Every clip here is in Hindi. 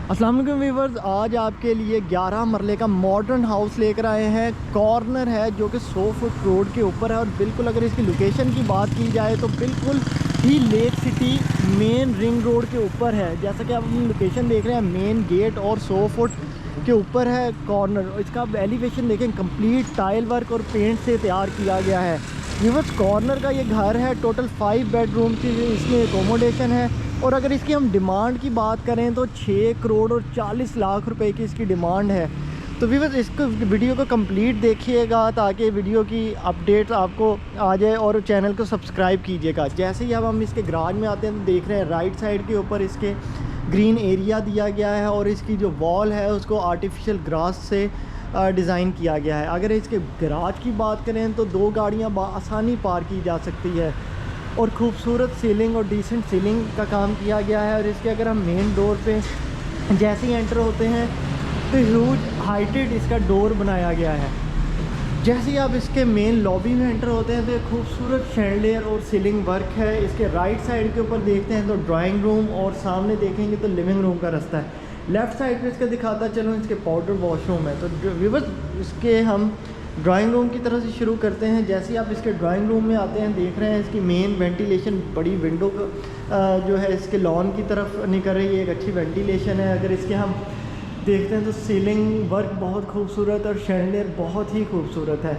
अस्सलाम वालेकुम व्यूअर्स, आज आपके लिए 11 मरले का मॉडर्न हाउस लेकर आए हैं। कॉर्नर है जो कि 100 फुट रोड के ऊपर है और बिल्कुल अगर इसकी लोकेशन की बात की जाए तो बिल्कुल ही lake city main ring road के ऊपर है। जैसा कि आप अपनी लोकेशन देख रहे हैं, मेन गेट और 100 फुट के ऊपर है कॉर्नर। इसका एलिवेशन देखें, कंप्लीट टाइल वर्क और पेंट से तैयार किया गया है। व्यूअर्स, कॉर्नर का ये घर है, टोटल 5 बेडरूम की इसमें एकोमोडेशन है। और अगर इसकी हम डिमांड की बात करें तो 6 करोड़ और 40 लाख रुपए की इसकी डिमांड है। तो व्यूअर्स, इसको वीडियो को कंप्लीट देखिएगा ताकि वीडियो की अपडेट आपको आ जाए और चैनल को सब्सक्राइब कीजिएगा। जैसे ही अब हम इसके गराज में आते हैं तो देख रहे हैं राइट साइड के ऊपर इसके ग्रीन एरिया दिया गया है और इसकी जो वॉल है उसको आर्टिफिशियल ग्रास से डिज़ाइन किया गया है। अगर इसके गराज की बात करें तो 2 गाड़ियाँ आसानी पार की जा सकती है और खूबसूरत सीलिंग और डिसेंट सीलिंग का काम किया गया है। और इसके अगर हम मेन डोर पे जैसे ही एंटर होते हैं तो ह्यूज हाइटेड इसका डोर बनाया गया है। जैसे ही आप इसके मेन लॉबी में एंटर होते हैं तो एक खूबसूरत शैंडलियर और सीलिंग वर्क है। इसके राइट साइड के ऊपर देखते हैं तो ड्राइंग रूम और सामने देखेंगे तो लिविंग रूम का रास्ता है। लेफ़्ट साइड पे इसका दिखाता चलो इसके पाउडर वॉशरूम है। तो व्यूअर्स, इसके हम ड्राइंग रूम की तरफ से शुरू करते हैं। जैसे ही आप इसके ड्राइंग रूम में आते हैं देख रहे हैं इसकी मेन वेंटिलेशन बड़ी विंडो जो है इसके लॉन की तरफ निकल रही है, एक अच्छी वेंटिलेशन है। अगर इसके हम देखते हैं तो सीलिंग वर्क बहुत खूबसूरत और शैंडलियर बहुत ही खूबसूरत है।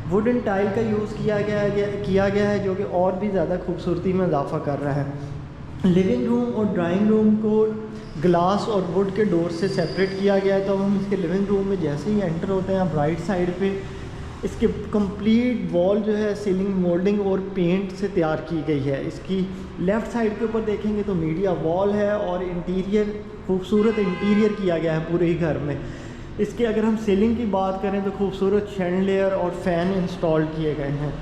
वुडन टाइल का यूज़ किया गया है जो कि और भी ज़्यादा खूबसूरती में इजाफा कर रहा है। लिविंग रूम और ड्राइंग रूम को ग्लास और वुड के डोर से सेपरेट किया गया है। तो हम इसके लिविंग रूम में जैसे ही एंटर होते हैं आप राइट साइड पे इसके कंप्लीट वॉल जो है सीलिंग मोल्डिंग और पेंट से तैयार की गई है। इसकी लेफ़्ट साइड के ऊपर देखेंगे तो मीडिया वॉल है और इंटीरियर खूबसूरत इंटीरियर किया गया है पूरे ही घर में। इसके अगर हम सीलिंग की बात करें तो खूबसूरत शैंडलियर और फ़ैन इंस्टॉल किए गए हैं।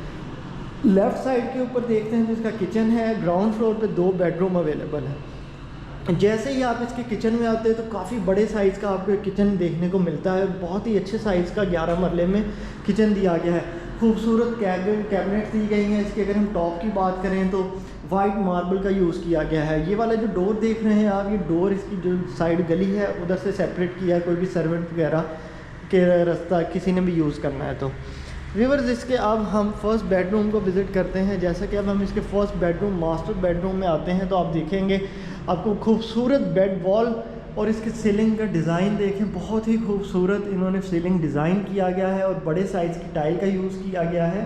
लेफ़्ट साइड के ऊपर देखते हैं तो इसका किचन है। ग्राउंड फ्लोर पे 2 बेडरूम अवेलेबल है। जैसे ही आप इसके किचन में आते हैं तो काफ़ी बड़े साइज़ का आपको किचन देखने को मिलता है। बहुत ही अच्छे साइज़ का 11 मरले में किचन दिया गया है। खूबसूरत कैबिनेट दी गई हैं। इसकी अगर हम टॉप की बात करें तो वाइट मार्बल का यूज़ किया गया है। ये वाला जो डोर देख रहे हैं आप, ये डोर इसकी जो साइड गली है उधर से सेपरेट किया है, कोई भी सर्वेंट वगैरह के रास्ता किसी ने भी यूज़ करना है तो। व्यूअर्स, इसके अब हम फर्स्ट बेडरूम को विज़िट करते हैं। जैसा कि अब हम इसके फर्स्ट बेडरूम मास्टर बेडरूम में आते हैं तो आप देखेंगे आपको खूबसूरत बेड वॉल और इसके सीलिंग का डिज़ाइन देखें, बहुत ही खूबसूरत इन्होंने सीलिंग डिज़ाइन किया गया है और बड़े साइज़ की टाइल का यूज़ किया गया है।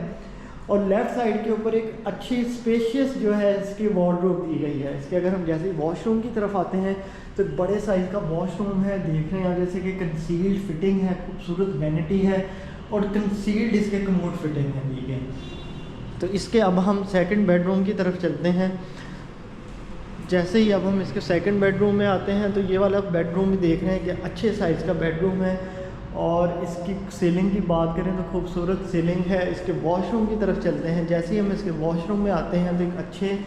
और लेफ़्ट साइड के ऊपर एक अच्छी स्पेशियस जो है इसकी वार्डरोब दी गई है। इसके अगर हम जैसे वॉशरूम की तरफ आते हैं तो एक बड़े साइज़ का वॉशरूम है। देख रहे हैं जैसे कि कंसील्ड फिटिंग है, खूबसूरत वैनिटी है और कंसील्ड इसके कमोड फिटिंग है दी गई। तो इसके अब हम सेकंड बेडरूम की तरफ चलते हैं। जैसे ही अब हम इसके सेकंड बेडरूम में आते हैं तो ये वाला बेडरूम भी देख रहे हैं कि अच्छे साइज़ का बेडरूम है और इसकी सीलिंग की बात करें तो खूबसूरत सीलिंग है। इसके वॉशरूम की तरफ चलते हैं। जैसे ही हम इसके वॉशरूम में आते हैं तो एक अच्छे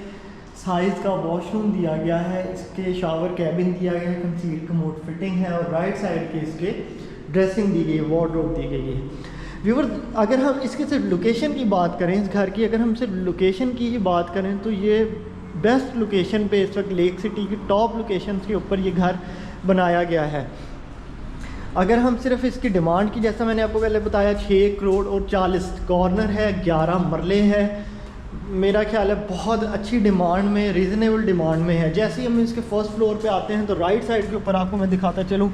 साइज़ का वॉशरूम दिया गया है। इसके शावर कैबिन दिया गया है, कंसील्ड कमोड फिटिंग है और राइट साइड के इसके ड्रेसिंग दी गई है, वार्डरोब दी गई है। व्यूअर्स, अगर हम इसके सिर्फ लोकेशन की बात करें इस घर की, अगर हम सिर्फ लोकेशन की ही बात करें तो ये बेस्ट लोकेशन पे इस वक्त लेक सिटी की टॉप लोकेशन के ऊपर ये घर बनाया गया है। अगर हम सिर्फ इसकी डिमांड की, जैसा मैंने आपको पहले बताया, 6 करोड़ और 40, कॉर्नर है, 11 मरले है। मेरा ख्याल है बहुत अच्छी डिमांड में, रीज़नेबल डिमांड में है। जैसे ही हम इसके फर्स्ट फ्लोर पे आते हैं तो राइट साइड के ऊपर आपको मैं दिखाता चलूँ,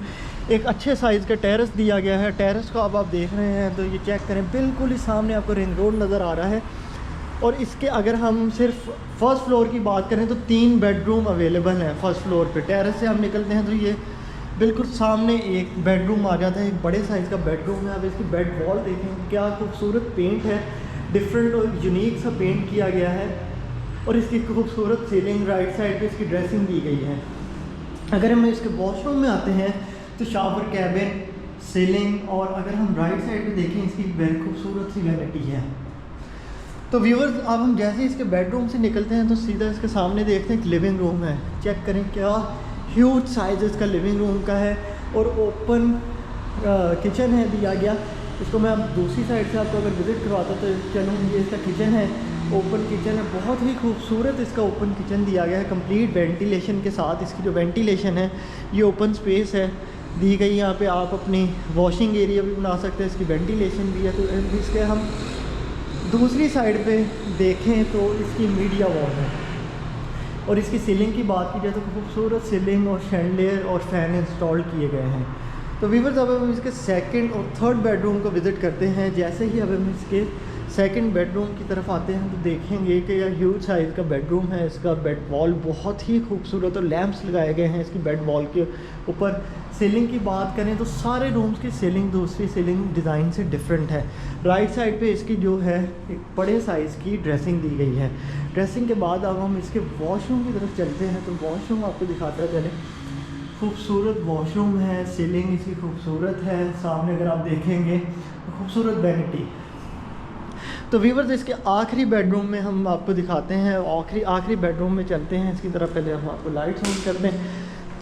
एक अच्छे साइज़ का टेरेस दिया गया है। टेरेस को अब आप देख रहे हैं तो ये चेक करें, बिल्कुल ही सामने आपको रिंग रोड नज़र आ रहा है। और इसके अगर हम सिर्फ फर्स्ट फ्लोर की बात करें तो 3 बेडरूम अवेलेबल हैं फर्स्ट फ्लोर पे। टेरेस से हम निकलते हैं तो ये बिल्कुल सामने एक बेडरूम आ जाता है, एक बड़े साइज़ का बेडरूम है। अब इसकी बेड वॉल देखें, क्या खूबसूरत पेंट है, डिफरेंट और यूनिक सा पेंट किया गया है। और इसकी खूबसूरत सीलिंग, राइट साइड पे इसकी ड्रेसिंग दी गई है। अगर हम इसके वॉशरूम में आते हैं तो शावर कैबिन, सीलिंग और अगर हम राइट साइड पे देखें इसकी वेरी खूबसूरत सी वैनिटी है। तो व्यूअर्स, अब हम जैसे ही इसके बेडरूम से निकलते हैं तो सीधा इसके सामने देखते हैं एक लिविंग रूम है। चेक करें क्या ह्यूज साइज़ इसका लिविंग रूम का है और ओपन किचन है दिया गया। इसको मैं अब दूसरी साइड से आपको अगर विज़िट करवाता तो चलूँ, ये इसका किचन है। ओपन किचन है, बहुत ही खूबसूरत इसका ओपन किचन दिया गया है कंप्लीट वेंटिलेशन के साथ। इसकी जो वेंटिलेशन है ये ओपन स्पेस है दी गई। यहाँ पे आप अपनी वॉशिंग एरिया भी बना सकते हैं, इसकी वेंटिलेशन भी है। तो इसके हम दूसरी साइड पे देखें तो इसकी मीडिया वॉल है। और इसकी सीलिंग की बात की जाए तो खूबसूरत सीलिंग और शैंडलियर और फ़ैन इंस्टॉल किए गए हैं। तो व्यूअर्स अब हम इसके सेकंड और थर्ड बेडरूम को विज़िट करते हैं। जैसे ही अब हम इसके सेकंड बेडरूम की तरफ आते हैं तो देखेंगे कि यह ह्यूज साइज़ का बेडरूम है। इसका बेड वॉल बहुत ही खूबसूरत और लैंप्स लगाए गए हैं इसकी बेड वॉल के ऊपर। सीलिंग की बात करें तो सारे रूम्स की सीलिंग दूसरी सीलिंग डिज़ाइन से डिफरेंट है। राइट साइड पे इसकी जो है एक बड़े साइज़ की ड्रेसिंग दी गई है। ड्रेसिंग के बाद अब हम इसके वॉशरूम की तरफ चलते हैं। तो वॉशरूम आपको दिखाता चले, खूबसूरत वॉशरूम है, सीलिंग इसकी खूबसूरत है। सामने अगर आप देखेंगे तो खूबसूरत वैनिटी। तो व्यूअर्स इसके आखिरी बेडरूम में हम आपको दिखाते हैं। आखिरी बेडरूम में चलते हैं इसकी तरफ। पहले हम आपको लाइट्स ऑन कर दें।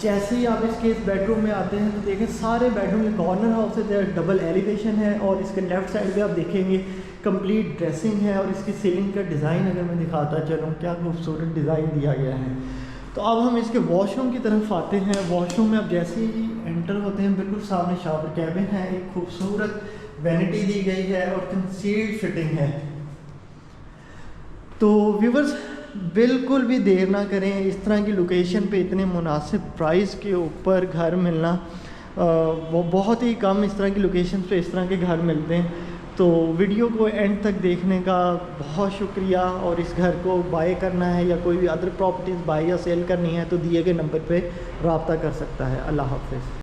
जैसे ही आप इसके इस बेडरूम में आते हैं तो देखें सारे बेडरूम में कॉर्नर हाउस है, डबल एलिवेशन है। और इसके लेफ़्ट साइड पे आप देखेंगे कंप्लीट ड्रेसिंग है। और इसकी सीलिंग का डिज़ाइन अगर मैं दिखाता चलूँ, क्या खूबसूरत डिज़ाइन दिया गया है। तो अब हम इसके वॉशरूम की तरफ आते हैं। वॉशरूम में आप जैसे ही एंटर होते हैं बिल्कुल सामने शावर कैबिन है, एक खूबसूरत वैनिटी दी गई है और कंसील्ड फिटिंग है। तो व्यूअर्स बिल्कुल भी देर ना करें, इस तरह की लोकेशन पे इतने मुनासिब प्राइस के ऊपर घर मिलना वो बहुत ही कम इस तरह की लोकेशन पे इस तरह के घर मिलते हैं। तो वीडियो को एंड तक देखने का बहुत शुक्रिया। और इस घर को बाय करना है या कोई भी अदर प्रॉपर्टीज़ बाय या सेल करनी है तो दिए गए नंबर पे रब्ता कर सकता है। अल्लाह हाफ़िज़।